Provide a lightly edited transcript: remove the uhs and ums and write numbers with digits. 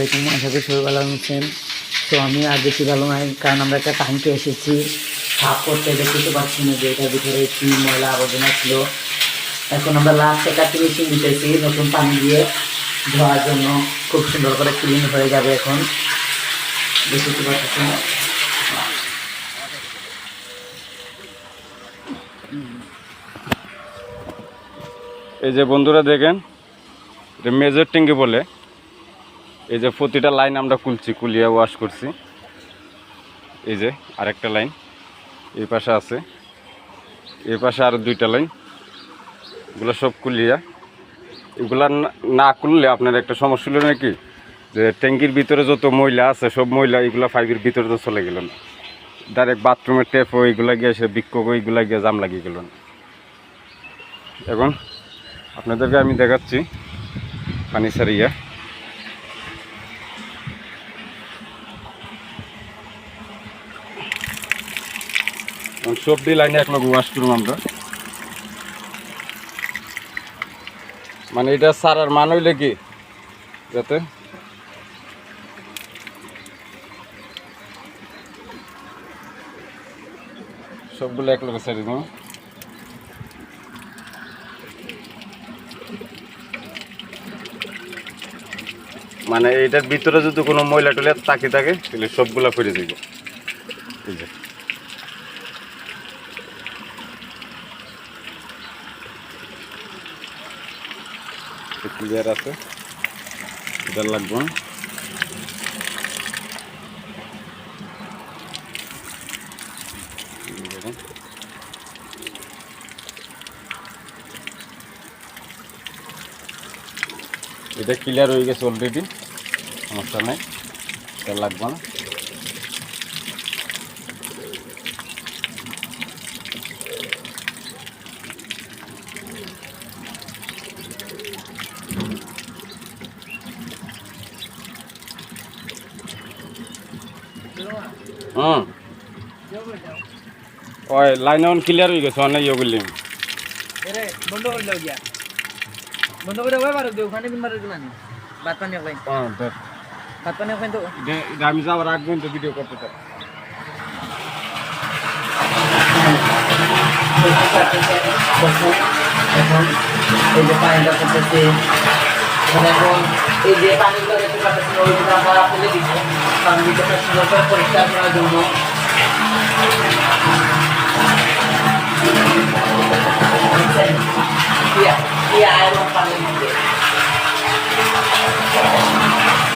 আলাইকুম, আশা করি সবাই ভালো আছেন। তো আমি আর বেশি ভালো নাই, কারণ আমরা একটা ট্যাঙ্কে এসেছি সাফ করতে। দেখতে পাচ্ছি না যে এটার ভিতরে কি ময়লা আবর্জনা ছিল। এখন আমরা লাস্ট একটা ফিনিশিং দিতেছি নতুন পানি দিয়ে ধোয়ার জন্য। খুব সুন্দর করে ক্লিন হয়ে যাবে এখন। দেখতে পাচ্ছি এই যে বন্ধুরা দেখেন, এটা মেজর ট্যাঙ্কি বলে। এই যে প্রতিটা লাইন আমরা কুলিয়ে ওয়াশ করছি। এই যে আরেকটা লাইন এই পাশে আছে, এই পাশে আরও দুইটা লাইন, এগুলো সব কুলিয়া। এগুলা না করলে আপনার একটা সমস্যা হলো নাকি, যে ট্যাঙ্কির ভিতরে যত ময়লা আছে সব ময়লা এগুলো পাইপের ভিতরে তো চলে গেল না, ডাইরেক্ট বাথরুমের ট্যাপও এইগুলা গিয়ে সে বিক্ষোভ এইগুলা গিয়ে জাম লাগিয়ে গেল না। এখন আপনাদেরকে আমি দেখাচ্ছি পানি ছাড়িয়া। সবটি লাইনে এক লগে ওয়াশ করুন আমরা। মানে এটা সারার মান হইলে কি, যাতে সবগুলো এক লগে ছাড়ি দেবো। মানে এইটার ভিতরে যদি কোনো ময়লা টয়লা তাকে থাকে তাহলে সবগুলা ফিরে দিব। এই যে ক্লিয়ার আছে, এটা লাগবে না। এটা ক্লিয়ার হয়ে গেছে অলরেডি, সমস্যা নাই, এটা লাগবে না। ওই লাইন অন ক্লিয়ার হয়ে গেছে, অনেক ইয়ে বললি বন্ধ করে দাও গিয়া, বন্ধ করে ওই বারো দেও, ওখানে বিমারে দিলাম ভাত পানি খাই। ভাত পানি খাই তো আমি যাওয়ার আগ পর্যন্ত ভিডিও করতে চাই। এখন এই যে পানিটা করতেছে, এখন এই যে পানিগুলো দেখতে পাচ্ছি ওইগুলো আমরা ফেলে দিব, কারণ ভিতরটা সুন্দর করে পরিষ্কার করার জন্য। আয়রন পানির মধ্যে